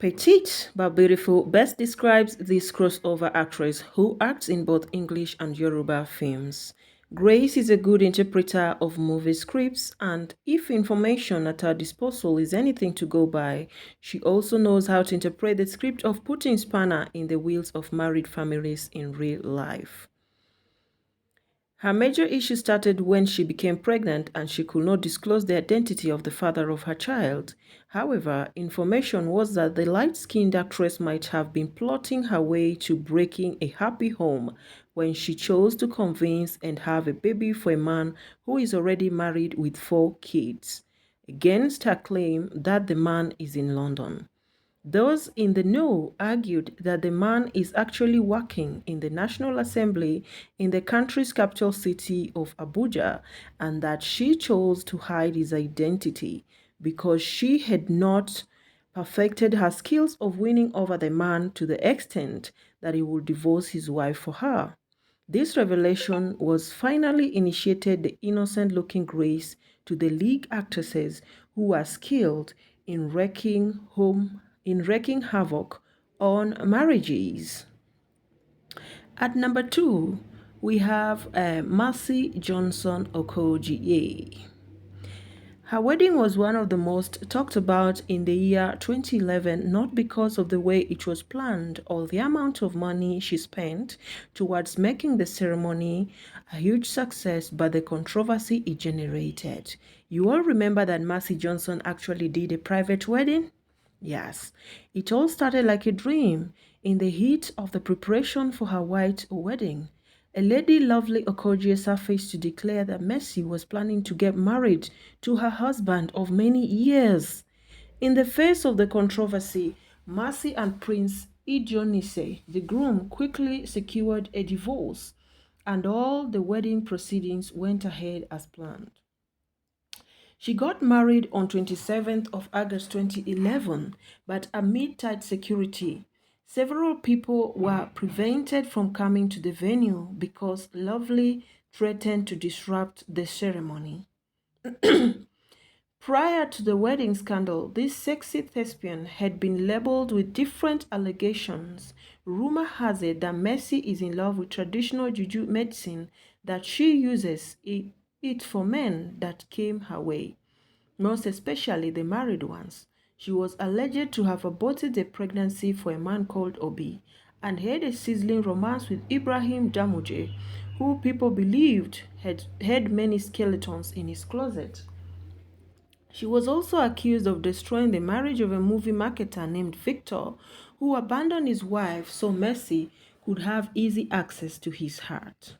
Petite but beautiful best describes this crossover actress who acts in both English and Yoruba films. Grace is a good interpreter of movie scripts, and if information at her disposal is anything to go by, she also knows how to interpret the script of putting spanner in the wheels of married families in real life. Her major issue started when she became pregnant and she could not disclose the identity of the father of her child. However, information was that the light-skinned actress might have been plotting her way to breaking a happy home when she chose to convince and have a baby for a man who is already married with 4 kids, against her claim that the man is in London. Those in the know argued that the man is actually working in the National Assembly in the country's capital city of Abuja, and that she chose to hide his identity because she had not perfected her skills of winning over the man to the extent that he would divorce his wife for her. This revelation was finally initiated the innocent-looking Grace to the league actresses who were skilled in wreaking havoc on marriages. At number 2, we have Mai Johnson Okorie. Her wedding was one of the most talked about in the year 2011, not because of the way it was planned or the amount of money she spent towards making the ceremony a huge success, but the controversy it generated. You all remember that Mai Johnson actually did a private wedding? Yes, it all started like a dream in the heat of the preparation for her white wedding. A lady lovely Okorie surfaced to declare that Mercy was planning to get married to her husband of many years. In the face of the controversy, Mercy and Prince Idionise, the groom, quickly secured a divorce, and all the wedding proceedings went ahead as planned. She got married on 27th of August 2011, but amid tight security, several people were prevented from coming to the venue because Lovely threatened to disrupt the ceremony. Prior to the wedding scandal, this sexy thespian had been labeled with different allegations. Rumor has it that Mercy is in love with traditional juju medicine that she uses it for men that came her way, most especially the married ones. She was alleged to have aborted a pregnancy for a man called Obi and had a sizzling romance with Ibrahim Damuje, who people believed had many skeletons in his closet. She was also accused of destroying the marriage of a movie marketer named Victor, who abandoned his wife so Mercy could have easy access to his heart.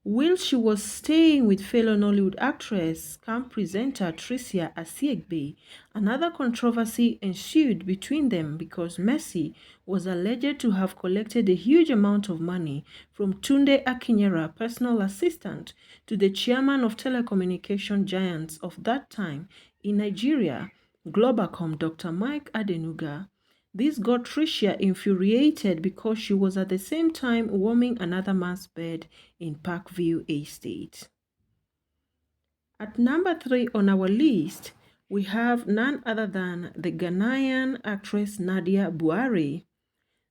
While she was staying with fellow Nollywood actress, camp presenter Tricia Aigbe, another controversy ensued between them because Mercy was alleged to have collected a huge amount of money from Tunde Akinyera, personal assistant to the chairman of telecommunication giants of that time in Nigeria, Globacom Dr. Mike Adenuga. This got Tricia infuriated because she was at the same time warming another man's bed in Parkview Estate. At number 3 on our list, we have none other than the Ghanaian actress Nadia Buari.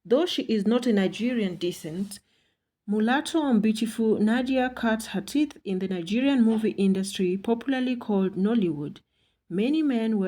Though she is not a Nigerian descent, mulatto and beautiful Nadia cut her teeth in the Nigerian movie industry, popularly called Nollywood. Many men, we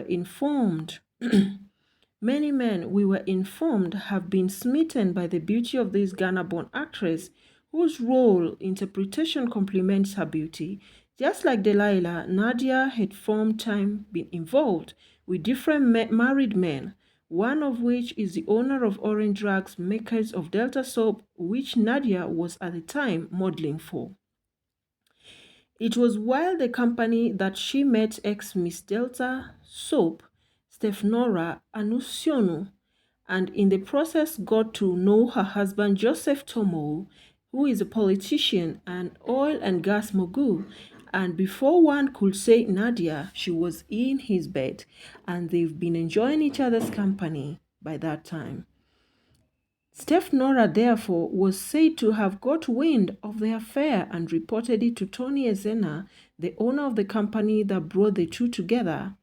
were informed, have been smitten by the beauty of this Ghana-born actress, whose role interpretation complements her beauty. Just like Delilah, Nadia had from time been involved with different married men, one of which is the owner of Orange Drugs, makers of Delta Soap, which Nadia was at the time modeling for. It was while the company that she met ex-Miss Delta Soap, Stephnora Anusionu, and in the process got to know her husband Joseph Tomo, who is a politician and oil and gas mogul, and before one could say Nadia, she was in his bed, and they've been enjoying each other's company by that time. Stephnora, therefore, was said to have got wind of the affair and reported it to Tony Ezena, the owner of the company that brought the two together.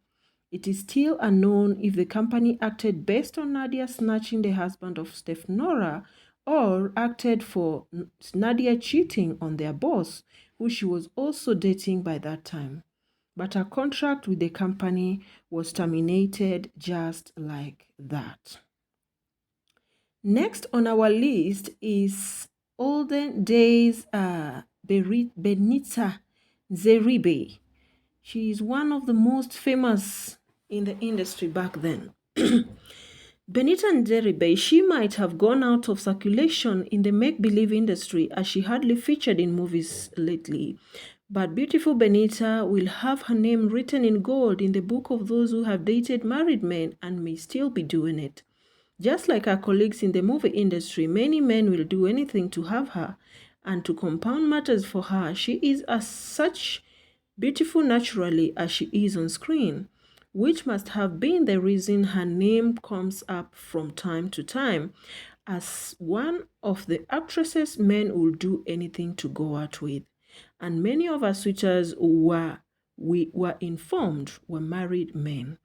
It is still unknown if the company acted based on Nadia snatching the husband of Steph Nora or acted for Nadia cheating on their boss, who she was also dating by that time. But her contract with the company was terminated just like that. Next on our list is olden days Benita Zerbe. She is one of the most famous in the industry back then. Benita Zerbe, she might have gone out of circulation in the make-believe industry as she hardly featured in movies lately. But beautiful Benita will have her name written in gold in the book of those who have dated married men and may still be doing it. Just like her colleagues in the movie industry, many men will do anything to have her. And to compound matters for her, she is as such beautiful naturally as she is on screen, which must have been the reason her name comes up from time to time as one of the actresses men will do anything to go out with. And many of her suitors we were informed were married men.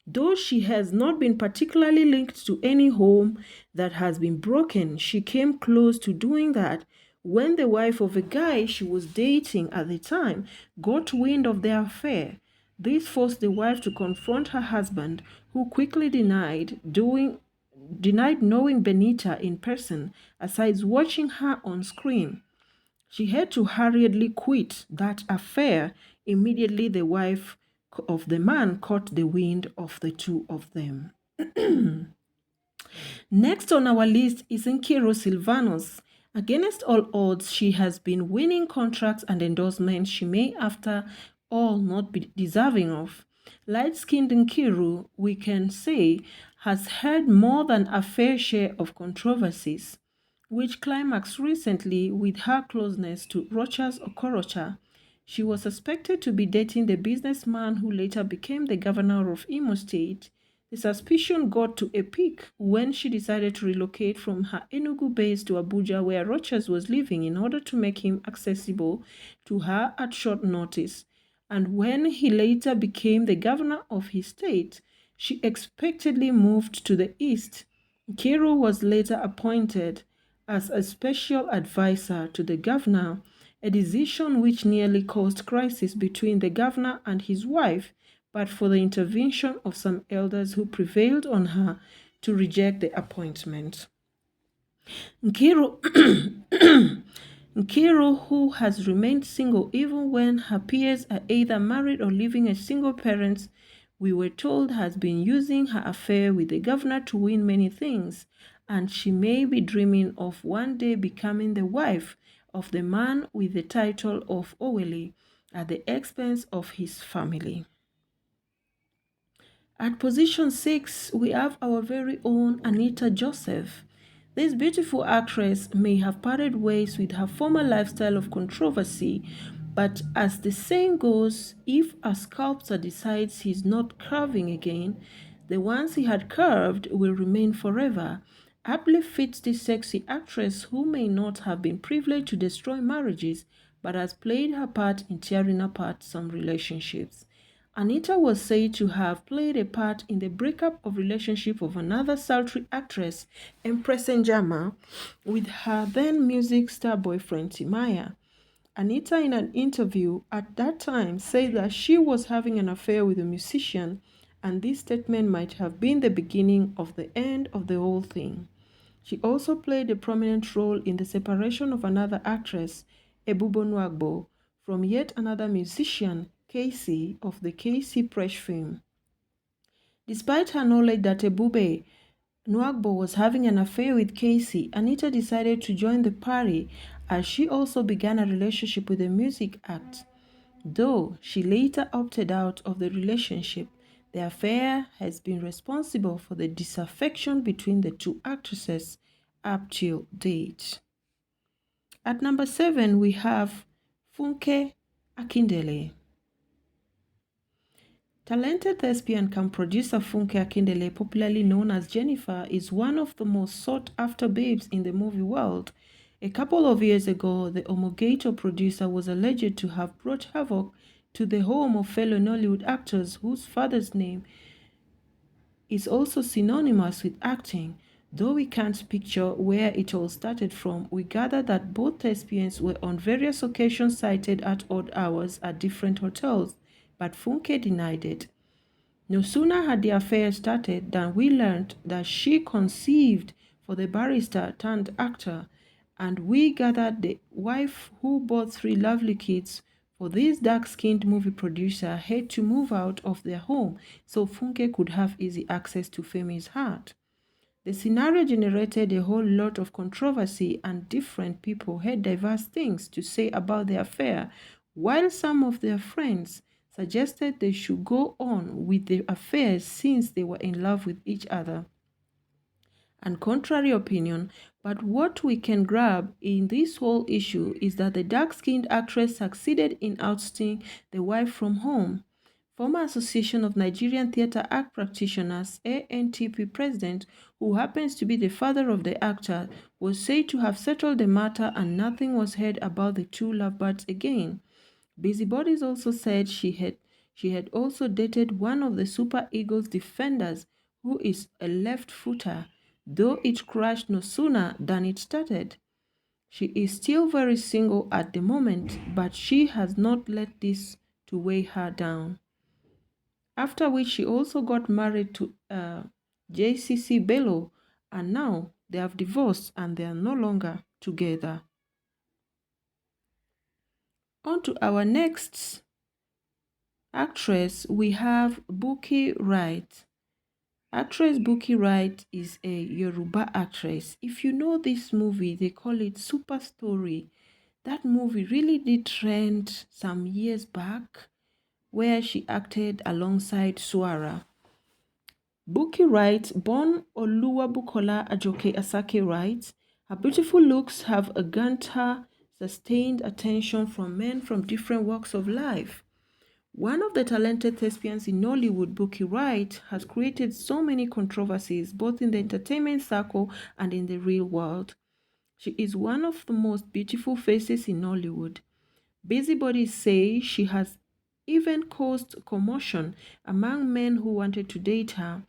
Though she has not been particularly linked to any home that has been broken, she came close to doing that when the wife of a guy she was dating at the time got wind of their affair. This forced the wife to confront her husband, who quickly denied knowing Benita in person, aside watching her on screen. She had to hurriedly quit that affair immediately the wife of the man caught the wind of the two of them. Next on our list is Nkiru Silvanus. Against all odds, she has been winning contracts and endorsements she may after all not be deserving of. Light-skinned Nkiru, we can say, has had more than a fair share of controversies, which climaxed recently with her closeness to Rochas Okorocha. She was suspected to be dating the businessman who later became the governor of Imo State. The suspicion got to a peak when she decided to relocate from her Enugu base to Abuja, where Rochas was living, in order to make him accessible to her at short notice. And when he later became the governor of his state, she expectedly moved to the east. Nkiru was later appointed as a special advisor to the governor, a decision which nearly caused crisis between the governor and his wife, but for the intervention of some elders who prevailed on her to reject the appointment. Nkiru, Nkiru, who has remained single even when her peers are either married or living as single parents, we were told has been using her affair with the governor to win many things, and she may be dreaming of one day becoming the wife of the man with the title of Owele at the expense of his family. At position 6, we have our very own Anita Joseph. This beautiful actress may have parted ways with her former lifestyle of controversy, but as the saying goes, if a sculptor decides he's not carving again, the ones he had carved will remain forever. Aptly fits this sexy actress who may not have been privileged to destroy marriages, but has played her part in tearing apart some relationships. Anita was said to have played a part in the breakup of relationship of another sultry actress, Empress Njama, with her then music star boyfriend Timaya. Anita, in an interview at that time, said that she was having an affair with a musician, and this statement might have been the beginning of the end of the whole thing. She also played a prominent role in the separation of another actress, Ebubo Nwagbo, from yet another musician, Casey, of the Casey Fresh film. Despite her knowledge that Ebube Nwagbo was having an affair with Casey, Anita decided to join the party as she also began a relationship with a music act. Though she later opted out of the relationship, the affair has been responsible for the disaffection between the two actresses up till date. At number 7, we have Funke Akindele. Talented thespian and producer Funke Akindele, popularly known as Jennifer, is one of the most sought-after babes in the movie world. A couple of years ago, the Omogator producer was alleged to have brought havoc to the home of fellow Nollywood actors whose father's name is also synonymous with acting. Though we can't picture where it all started from, we gather that both thespians were on various occasions sighted at odd hours at different hotels, but Funke denied it. No sooner had the affair started than we learned that she conceived for the barrister turned actor, and we gathered the wife who bore 3 lovely kids for this dark-skinned movie producer had to move out of their home so Funke could have easy access to Femi's heart. The scenario generated a whole lot of controversy and different people had diverse things to say about the affair, while some of their friends suggested they should go on with the affair since they were in love with each other. And contrary opinion, but what we can grab in this whole issue is that the dark-skinned actress succeeded in ousting the wife from home. Former Association of Nigerian Theatre Act Practitioners ANTP president, who happens to be the father of the actor, was said to have settled the matter and nothing was heard about the two lovebirds again. Busybodies also said she had also dated one of the Super Eagles defenders who is a left-footer, though it crashed no sooner than it started. She is still very single at the moment, but she has not let this to weigh her down. After which she also got married to JCC Bello, and now they have divorced and they are no longer together. On to our next actress, we have Bookie Wright. Actress Bookie Wright is a Yoruba actress. If you know this movie, they call it Super Story. That movie really did trend some years back, where she acted alongside Suara. Bookie Wright, born Oluwabukola Ajoke Asake Wright, her beautiful looks have garnered her sustained attention from men from different walks of life. One of the talented thespians in Nollywood, Bookie Wright, has created so many controversies both in the entertainment circle and in the real world. She is one of the most beautiful faces in Nollywood. Busybodies say she has even caused commotion among men who wanted to date her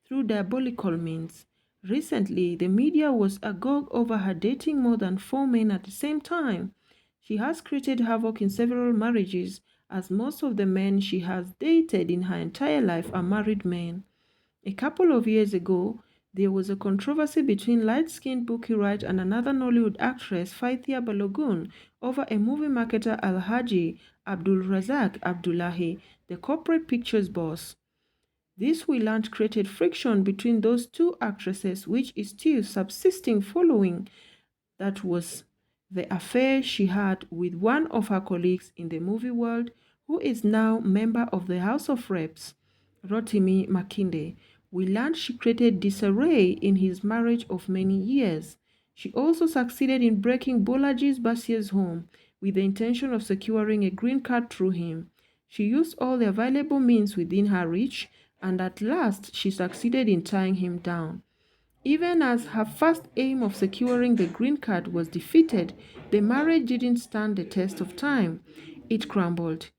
through diabolical means. Recently, the media was agog over her dating more than 4 men at the same time. She has created havoc in several marriages, as most of the men she has dated in her entire life are married men. A couple of years ago, there was a controversy between light-skinned Bookie Wright and another Nollywood actress, Faithia Balogun, over a movie marketer Alhaji Abdul Razak Abdullahi, the corporate pictures boss. This we learned created friction between those two actresses, which is still subsisting following that was the affair she had with one of her colleagues in the movie world, who is now member of the House of Reps, Rotimi Makinde. We learned she created disarray in his marriage of many years. She also succeeded in breaking Bolaji's Basier's home with the intention of securing a green card through him. She used all the available means within her reach, and at last she succeeded in tying him down. Even as her first aim of securing the green card was defeated, the marriage didn't stand the test of time. It crumbled.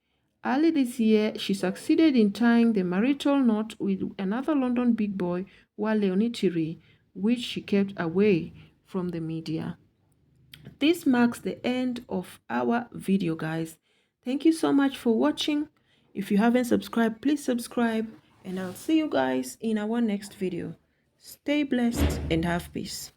Early this year, she succeeded in tying the marital knot with another London big boy, Wale Onitiri, which she kept away from the media. This marks the end of our video, guys. Thank you so much for watching. If you haven't subscribed, please subscribe, and I'll see you guys in our next video. Stay blessed and have peace.